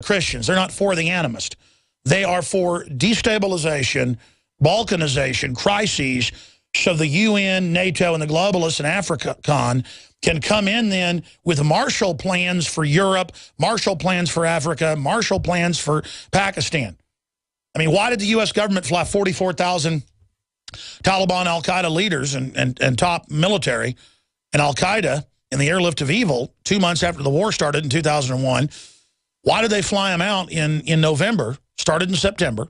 Christians. They're not for the animist. They are for destabilization, balkanization, crises, so the UN, NATO, and the globalists and AfriCon can come in then with Marshall plans for Europe, Marshall plans for Africa, Marshall plans for Pakistan. I mean, why did the U.S. government fly 44,000 Taliban al-Qaeda leaders and top military and al-Qaeda in the airlift of evil 2 months after the war started in 2001? Why did they fly them out in November, started in September?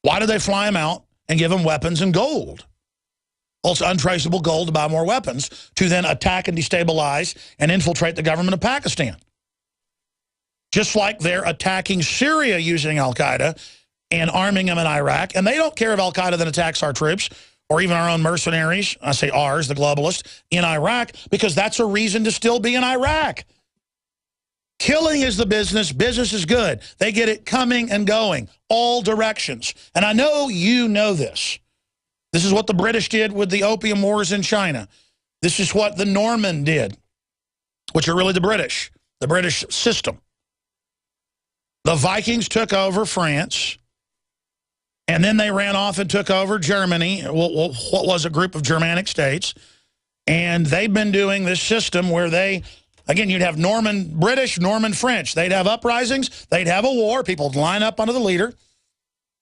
Why did they fly them out and give them weapons and gold? Well, it's untraceable gold to buy more weapons to then attack and destabilize and infiltrate the government of Pakistan. Just like they're attacking Syria using al-Qaeda and arming them in Iraq. And they don't care if al-Qaeda then attacks our troops or even our own mercenaries, I say ours, the globalists, in Iraq, because that's a reason to still be in Iraq. Killing is the business. Business is good. They get it coming and going, all directions. And I know you know this. This is what the British did with the opium wars in China. This is what the Norman did, which are really the British system. The Vikings took over France, and then they ran off and took over Germany, what was a group of Germanic states. And they've been doing this system where they, again, you'd have Norman British, Norman French. They'd have uprisings. They'd have a war. People would line up under the leader.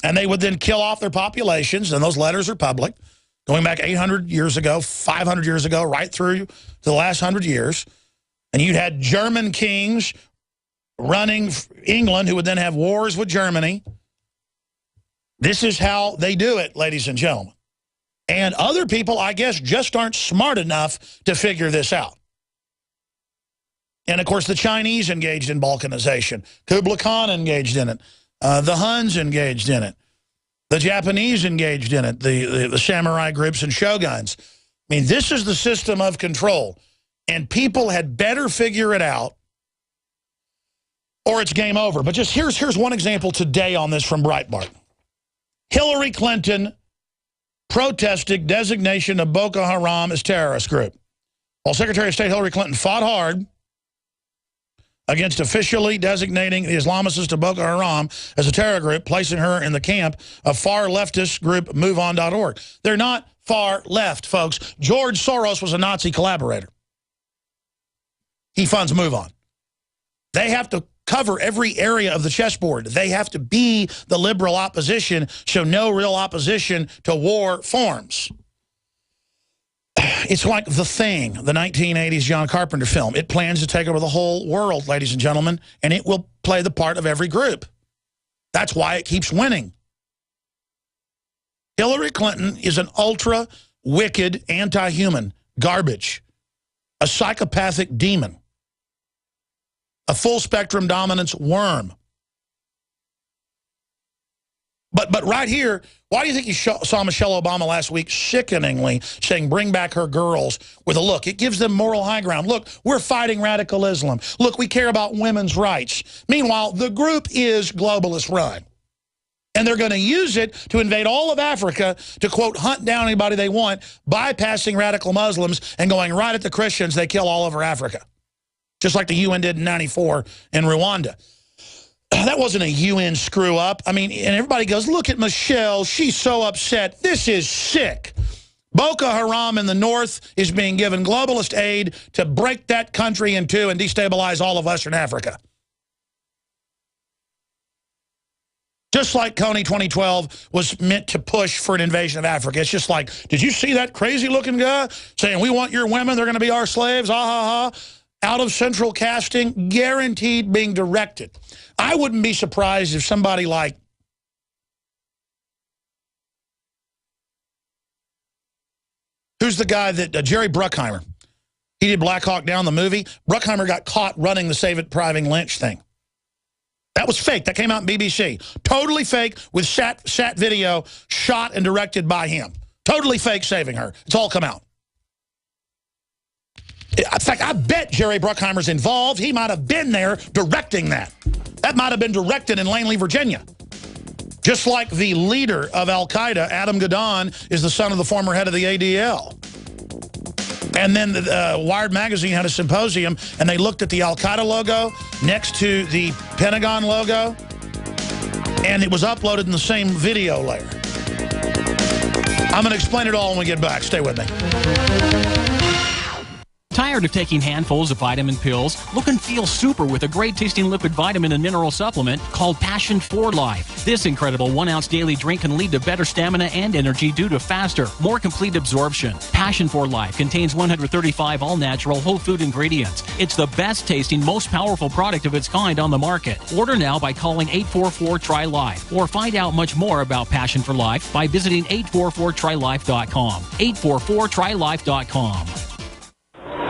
And they would then kill off their populations, and those letters are public, going back 800 years ago, 500 years ago, right through to the last 100 years. And you had German kings running England who would then have wars with Germany. This is how they do it, ladies and gentlemen. And other people, I guess, just aren't smart enough to figure this out. And, of course, the Chinese engaged in balkanization. Kublai Khan engaged in it. The Huns engaged in it. The Japanese engaged in it, the samurai groups and shoguns. I mean, this is the system of control. And people had better figure it out or it's game over. But just here's one example today on this from Breitbart. Hillary Clinton protested designation of Boko Haram as terrorist group. While Secretary of State Hillary Clinton fought hard against officially designating the Islamicists of Boko Haram as a terror group, placing her in the camp of far leftist group MoveOn.org. They're not far left, folks. George Soros was a Nazi collaborator. He funds MoveOn. They have to cover every area of the chessboard. They have to be the liberal opposition, so no real opposition to war forms. It's like The Thing, the 1980s John Carpenter film. It plans to take over the whole world, ladies and gentlemen, and it will play the part of every group. That's why it keeps winning. Hillary Clinton is an ultra-wicked, anti-human garbage, a psychopathic demon, a full-spectrum dominance worm. But right here, why do you think you saw Michelle Obama last week sickeningly saying bring back her girls with a look? It gives them moral high ground. Look, we're fighting radical Islam. Look, we care about women's rights. Meanwhile, the group is globalist run. And they're going to use it to invade all of Africa to, quote, hunt down anybody they want, bypassing radical Muslims and going right at the Christians they kill all over Africa. Just like the UN did in '94 in Rwanda. That wasn't a UN screw up. I mean, and everybody goes, look at Michelle. She's so upset. This is sick. Boko Haram in the north is being given globalist aid to break that country in two and destabilize all of Western Africa. Just like Kony 2012 was meant to push for an invasion of Africa. It's just like, did you see that crazy-looking guy saying, we want your women, they're going to be our slaves, ah, ha, ha. Out of central casting, guaranteed being directed. I wouldn't be surprised if somebody like who's the guy that Jerry Bruckheimer, he did Black Hawk Down, the movie. Bruckheimer got caught running the Save It Private Lynch thing. That was fake. That came out in BBC. Totally fake with sat video shot and directed by him. Totally fake saving her. It's all come out. In fact, I bet Jerry Bruckheimer's involved. He might have been there directing that. That might have been directed in Langley, Virginia. Just like the leader of al-Qaeda, Adam Gadon, is the son of the former head of the ADL. And then Wired Magazine had a symposium, and they looked at the Al-Qaeda logo next to the Pentagon logo, and it was uploaded in the same video layer. I'm going to explain it all when we get back. Stay with me. Tired of taking handfuls of vitamin pills? Look and feel super with a great-tasting liquid vitamin and mineral supplement called Passion for Life. This incredible 1-ounce daily drink can lead to better stamina and energy due to faster, more complete absorption. Passion for Life contains 135 all-natural whole food ingredients. It's the best-tasting, most powerful product of its kind on the market. Order now by calling 844-TRY-LIFE or find out much more about Passion for Life by visiting 844trylife.com. 844trylife.com.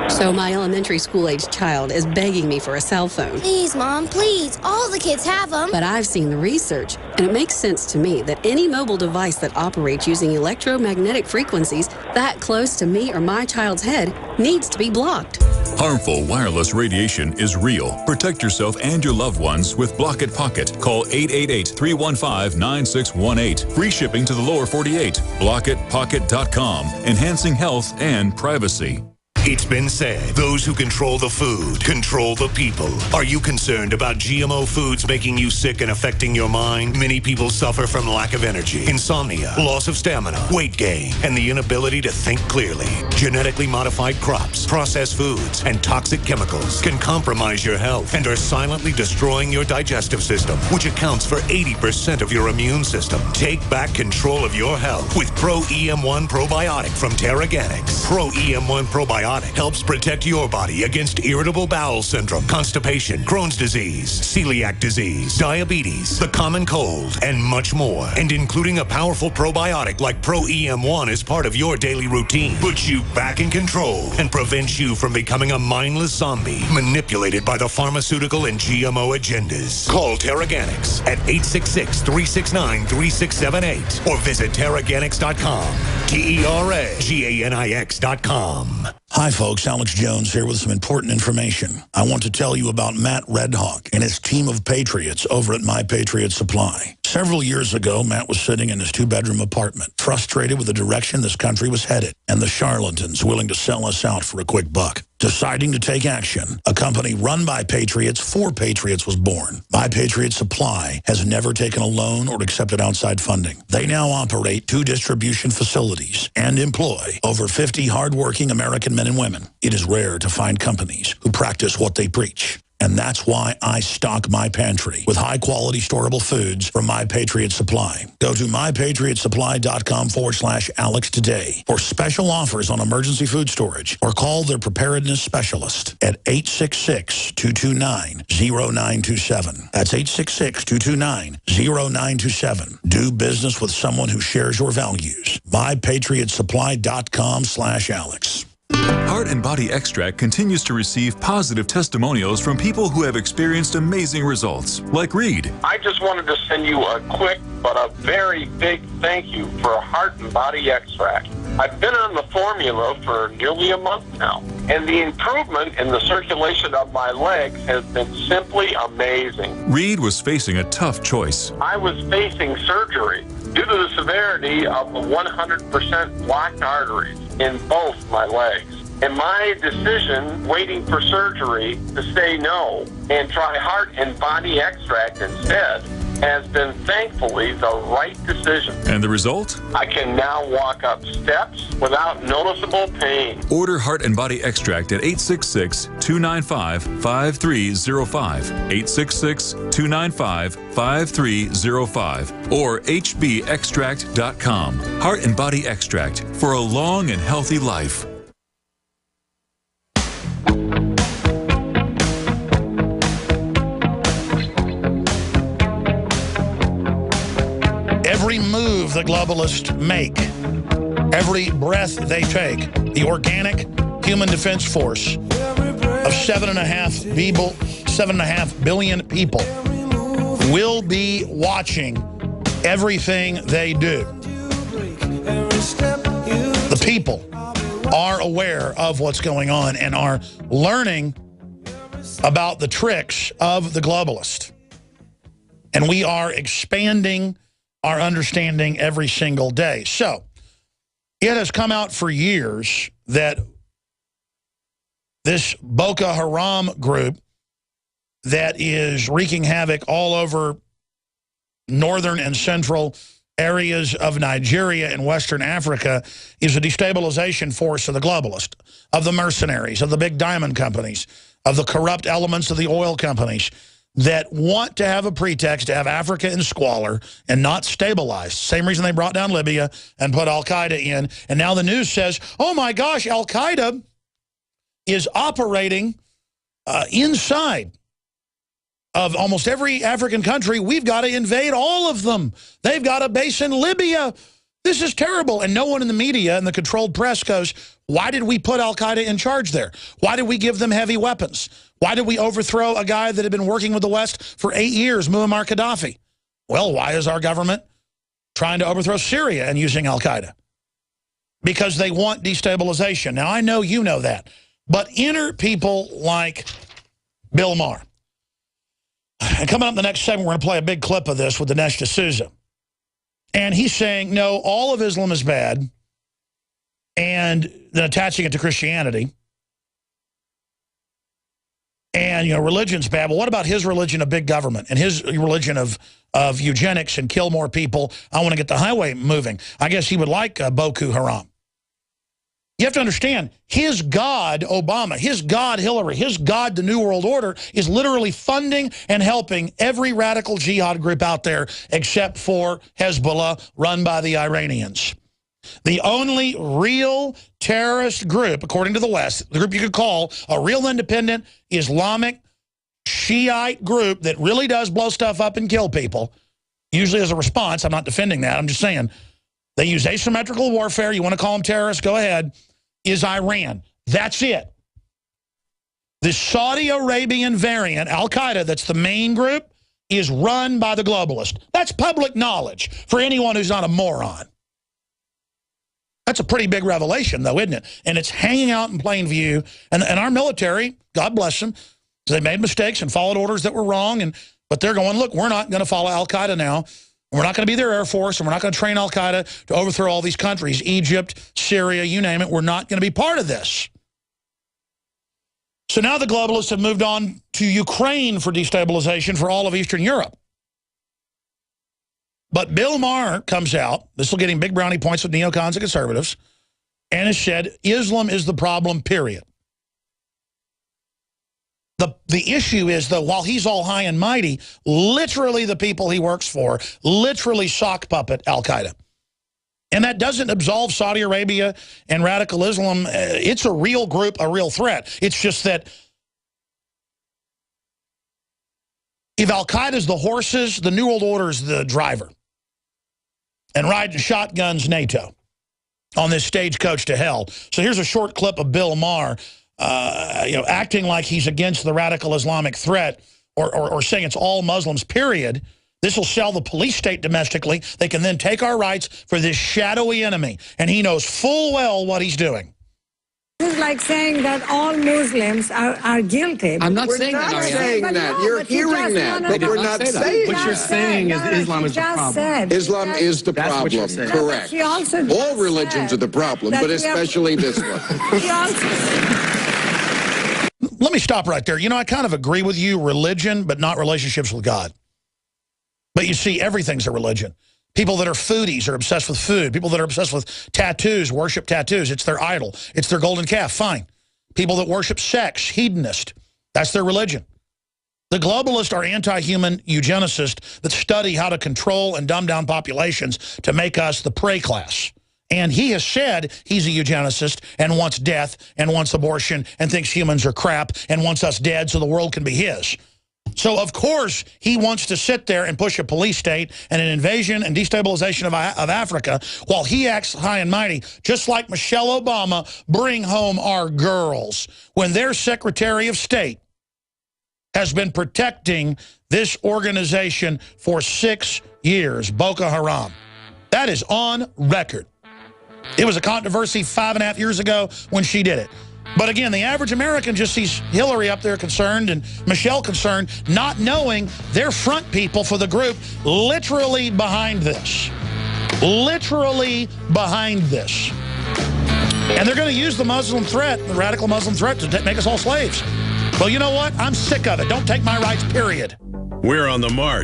So my elementary school-age child is begging me for a cell phone. Please, Mom, please. All the kids have them. But I've seen the research, and it makes sense to me that any mobile device that operates using electromagnetic frequencies that close to me or my child's head needs to be blocked. Harmful wireless radiation is real. Protect yourself and your loved ones with Block It Pocket. Call 888-315-9618. Free shipping to the lower 48. BlockItPocket.com. Enhancing health and privacy. It's been said, those who control the food control the people. Are you concerned about GMO foods making you sick and affecting your mind? Many people suffer from lack of energy, insomnia, loss of stamina, weight gain, and the inability to think clearly. Genetically modified crops, processed foods, and toxic chemicals can compromise your health and are silently destroying your digestive system, which accounts for 80% of your immune system. Take back control of your health with Pro EM1 Probiotic from Terraganics. Pro EM1 Probiotic helps protect your body against irritable bowel syndrome, constipation, Crohn's disease, celiac disease, diabetes, the common cold, and much more. And including a powerful probiotic like Pro EM1 is part of your daily routine. Puts you back in control and prevents you from becoming a mindless zombie manipulated by the pharmaceutical and GMO agendas. Call Terraganics at 866-369-3678 or visit Terraganics.com. Terraganix.com. Hi, folks. Alex Jones here with some important information. I want to tell you about Matt Redhawk and his team of patriots over at My Patriot Supply. Several years ago, Matt was sitting in his 2-bedroom apartment, frustrated with the direction this country was headed and the charlatans willing to sell us out for a quick buck. Deciding to take action, a company run by patriots for patriots was born. My Patriot Supply has never taken a loan or accepted outside funding. They now operate 2 distribution facilities and employ over 50 hardworking American men and women. It is rare to find companies who practice what they preach. And that's why I stock my pantry with high-quality storable foods from My Patriot Supply. Go to mypatriotsupply.com/Alex today for special offers on emergency food storage or call their preparedness specialist at 866-229-0927. That's 866-229-0927. Do business with someone who shares your values. mypatriotsupply.com/Alex. Heart and Body Extract continues to receive positive testimonials from people who have experienced amazing results, like Reed. I just wanted to send you a quick but a very big thank you for Heart and Body Extract. I've been on the formula for nearly a month now, and the improvement in the circulation of my legs has been simply amazing. Reed was facing a tough choice. I was facing surgery due to the severity of the 100% blocked arteries in both my legs. And my decision, waiting for surgery, to say no and try Heart and Body Extract instead, has been thankfully the right decision. And the result? I can now walk up steps without noticeable pain. Order Heart and Body Extract at 866-295-5305, 866-295-5305, or hbextract.com. Heart and Body Extract for a long and healthy life. Every move the globalists make, every breath they take, the organic human defense force of 7.5 billion people will be watching everything they do. The people are aware of what's going on and are learning about the tricks of the globalist. And we are expanding our understanding every single day. So it has come out for years that this Boko Haram group that is wreaking havoc all over northern and central areas of Nigeria and Western Africa is a destabilization force of the globalists, of the mercenaries, of the big diamond companies, of the corrupt elements of the oil companies that want to have a pretext to have Africa in squalor and not stabilized. Same reason they brought down Libya and put al-Qaeda in. And now the news says, oh my gosh, al-Qaeda is operating inside of almost every African country. We've got to invade all of them. They've got a base in Libya. This is terrible. And no one in the media and the controlled press goes, why did we put al-Qaeda in charge there? Why did we give them heavy weapons? Why did we overthrow a guy that had been working with the West for 8 years, Muammar Gaddafi? Well, why is our government trying to overthrow Syria and using al-Qaeda? Because they want destabilization. Now, I know you know that. But enter people like Bill Maher. And coming up in the next segment, we're going to play a big clip of this with Dinesh D'Souza. And he's saying, no, all of Islam is bad, and then attaching it to Christianity. And, you know, religion's bad. Well, what about his religion of big government and his religion of eugenics and kill more people? I want to get the highway moving. I guess he would like Boko Haram. You have to understand, his God, Obama, his God, Hillary, his God, the New World Order, is literally funding and helping every radical jihad group out there except for Hezbollah, run by the Iranians. The only real terrorist group, according to the West, the group you could call a real independent Islamic Shiite group that really does blow stuff up and kill people, usually as a response. I'm not defending that. I'm just saying they use asymmetrical warfare. You want to call them terrorists? Go ahead. Is Iran. That's it. The Saudi Arabian variant, al-Qaeda, that's the main group, is run by the globalists. That's public knowledge for anyone who's not a moron. That's a pretty big revelation, though, isn't it? And it's hanging out in plain view. And our military, God bless them, they made mistakes and followed orders that were wrong. But they're going, look, we're not going to follow al-Qaeda now. We're not going to be their Air Force, and we're not going to train al-Qaeda to overthrow all these countries, Egypt, Syria, you name it. We're not going to be part of this. So now the globalists have moved on to Ukraine for destabilization for all of Eastern Europe. But Bill Maher comes out, this will get him big brownie points with neocons and conservatives, and has said Islam is the problem, period. The issue is, though, while he's all high and mighty, literally the people he works for literally sock puppet al-Qaeda. And that doesn't absolve Saudi Arabia and radical Islam. It's a real group, a real threat. It's just that if al-Qaeda is the horses, the New World Order is the driver. And riding shotguns NATO on this stagecoach to hell. So here's a short clip of Bill Maher acting like he's against the radical Islamic threat or saying it's all Muslims, period. This will sell the police state domestically. They can then take our rights for this shadowy enemy. And he knows full well what he's doing. This is like saying that all Muslims are guilty. I'm not saying that. We're not saying that. You're hearing that, but we're not saying that. What you're saying is Islam is the problem. Islam is the problem, correct. All religions are the problem, but especially this one. Let me stop right there. You know, I kind of agree with you, religion, but not relationships with God. But you see, everything's a religion. People that are foodies are obsessed with food. People that are obsessed with tattoos worship tattoos. It's their idol. It's their golden calf. Fine. People that worship sex, hedonist, that's their religion. The globalists are anti-human eugenicists that study how to control and dumb down populations to make us the prey class. And he has said he's a eugenicist and wants death and wants abortion and thinks humans are crap and wants us dead so the world can be his. So, of course, he wants to sit there and push a police state and an invasion and destabilization of Africa while he acts high and mighty, just like Michelle Obama, bring home our girls, when their Secretary of State has been protecting this organization for 6 years, Boko Haram. That is on record. It was a controversy 5.5 years ago when she did it. But again, the average American just sees Hillary up there concerned and Michelle concerned, not knowing they're front people for the group literally behind this. Literally behind this. And they're going to use the Muslim threat, the radical Muslim threat, to make us all slaves. Well, you know what? I'm sick of it. Don't take my rights, period. We're on the march.